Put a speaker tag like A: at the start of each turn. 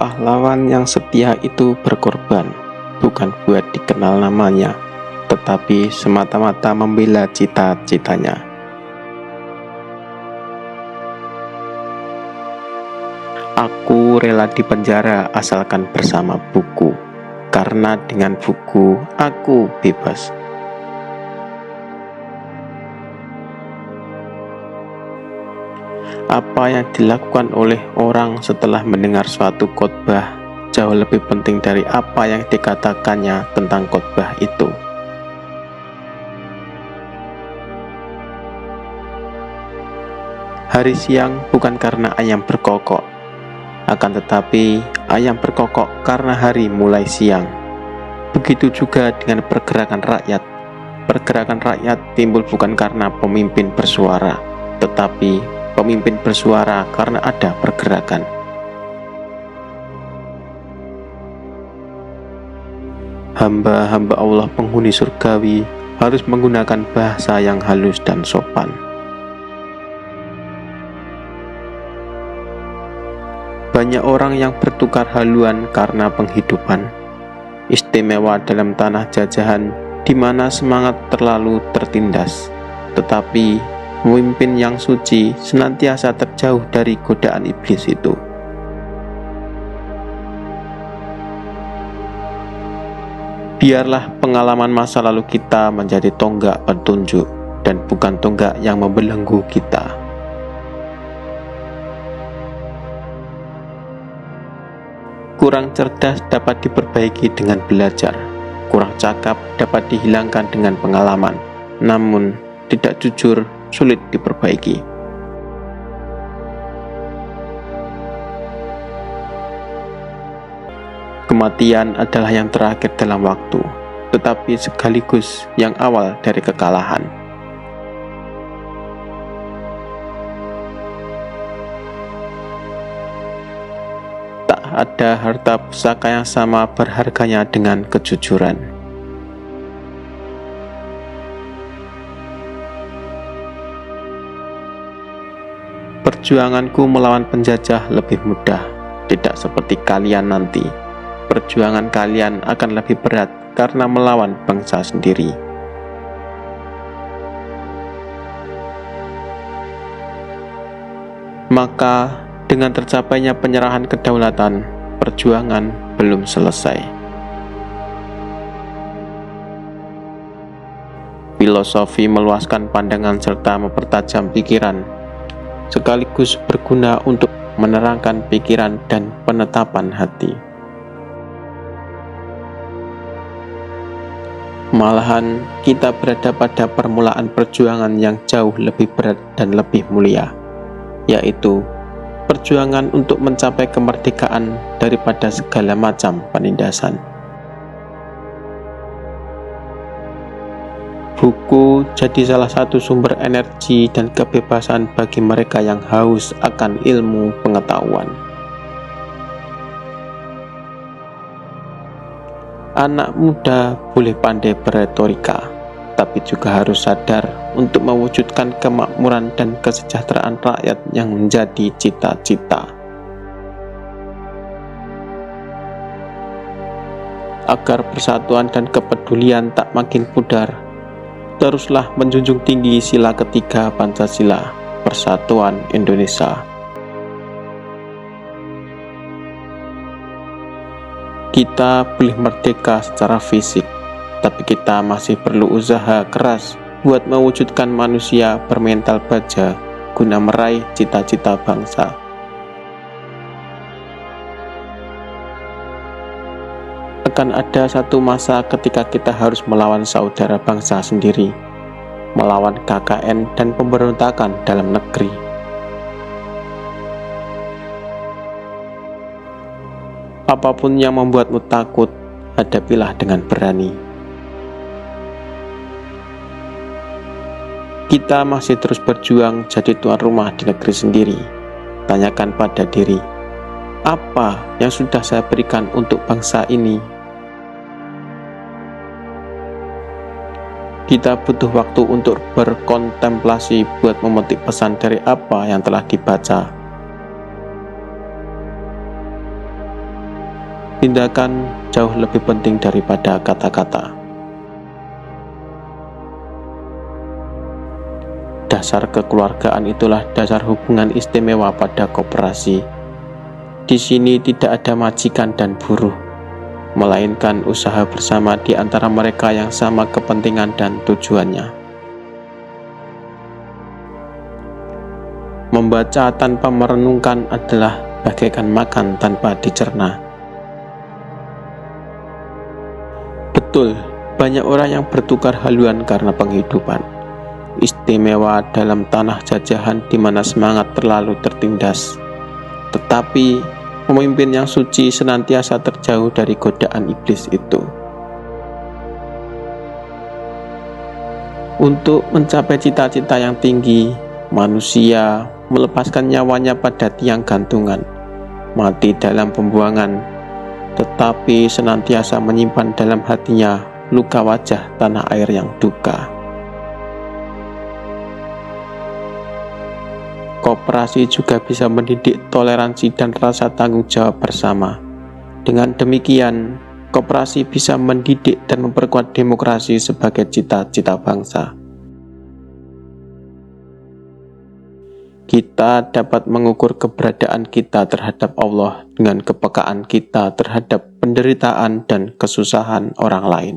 A: Pahlawan yang setia itu berkorban, bukan buat dikenal namanya, tetapi semata-mata membela cita-citanya. Aku rela dipenjara asalkan bersama buku, karena dengan buku aku bebas. Apa yang dilakukan oleh orang setelah mendengar suatu khotbah jauh lebih penting dari apa yang dikatakannya tentang khotbah itu. Hari siang bukan karena ayam berkokok, akan tetapi ayam berkokok karena hari mulai siang. Begitu juga dengan pergerakan rakyat. Pergerakan rakyat timbul bukan karena pemimpin bersuara, tetapi pemimpin bersuara karena ada pergerakan. Hamba-hamba Allah penghuni surgawi harus menggunakan bahasa yang halus dan sopan. Banyak orang yang bertukar haluan karena penghidupan. Istimewa dalam tanah jajahan di mana semangat terlalu tertindas, tetapi pemimpin yang suci senantiasa terjauh dari godaan iblis itu. Biarlah pengalaman masa lalu kita menjadi tonggak petunjuk dan bukan tonggak yang membelenggu kita. Kurang cerdas dapat diperbaiki dengan belajar. Kurang cakap dapat dihilangkan dengan pengalaman. Namun, tidak jujur sulit diperbaiki. Kematian adalah yang terakhir dalam waktu, tetapi sekaligus yang awal dari kekalahan. Tak ada harta pusaka yang sama berharganya dengan kejujuran. Perjuanganku melawan penjajah lebih mudah, tidak seperti kalian nanti. Perjuangan kalian akan lebih berat karena melawan bangsa sendiri. Maka, dengan tercapainya penyerahan kedaulatan, perjuangan belum selesai. Filosofi meluaskan pandangan serta mempertajam pikiran, sekaligus berguna untuk menerangkan pikiran dan penetapan hati. Malahan, kita berada pada permulaan perjuangan yang jauh lebih berat dan lebih mulia, yaitu perjuangan untuk mencapai kemerdekaan daripada segala macam penindasan. Buku jadi salah satu sumber energi dan kebebasan bagi mereka yang haus akan ilmu pengetahuan. Anak muda boleh pandai berretorika, tapi juga harus sadar untuk mewujudkan kemakmuran dan kesejahteraan rakyat yang menjadi cita-cita. Agar persatuan dan kepedulian tak makin pudar, teruslah menjunjung tinggi sila ketiga Pancasila, Persatuan Indonesia. Kita boleh merdeka secara fisik, tapi kita masih perlu usaha keras buat mewujudkan manusia bermental baja guna meraih cita-cita bangsa. Akan ada satu masa ketika kita harus melawan saudara bangsa sendiri, melawan KKN dan pemberontakan dalam negeri. Apapun yang membuatmu takut, hadapilah dengan berani. Kita masih terus berjuang jadi tuan rumah di negeri sendiri. Tanyakan pada diri, apa yang sudah saya berikan untuk bangsa ini? Kita butuh waktu untuk berkontemplasi buat memetik pesan dari apa yang telah dibaca. Tindakan jauh lebih penting daripada kata-kata. Dasar kekeluargaan itulah dasar hubungan istimewa pada koperasi. Di sini tidak ada majikan dan buruh, melainkan usaha bersama di antara mereka yang sama kepentingan dan tujuannya. Membaca tanpa merenungkan adalah bagaikan makan tanpa dicerna. Betul, banyak orang yang bertukar haluan karena penghidupan. Istimewa dalam tanah jajahan di mana semangat terlalu tertindas. Tetapi, pemimpin yang suci senantiasa terjauh dari godaan iblis itu. Untuk mencapai cita-cita yang tinggi, manusia melepaskan nyawanya pada tiang gantungan, mati dalam pembuangan, tetapi senantiasa menyimpan dalam hatinya luka wajah tanah air yang duka. Koperasi juga bisa mendidik toleransi dan rasa tanggung jawab bersama. Dengan demikian, koperasi bisa mendidik dan memperkuat demokrasi sebagai cita-cita bangsa. Kita dapat mengukur keberadaan kita terhadap Allah dengan kepekaan kita terhadap penderitaan dan kesusahan orang lain.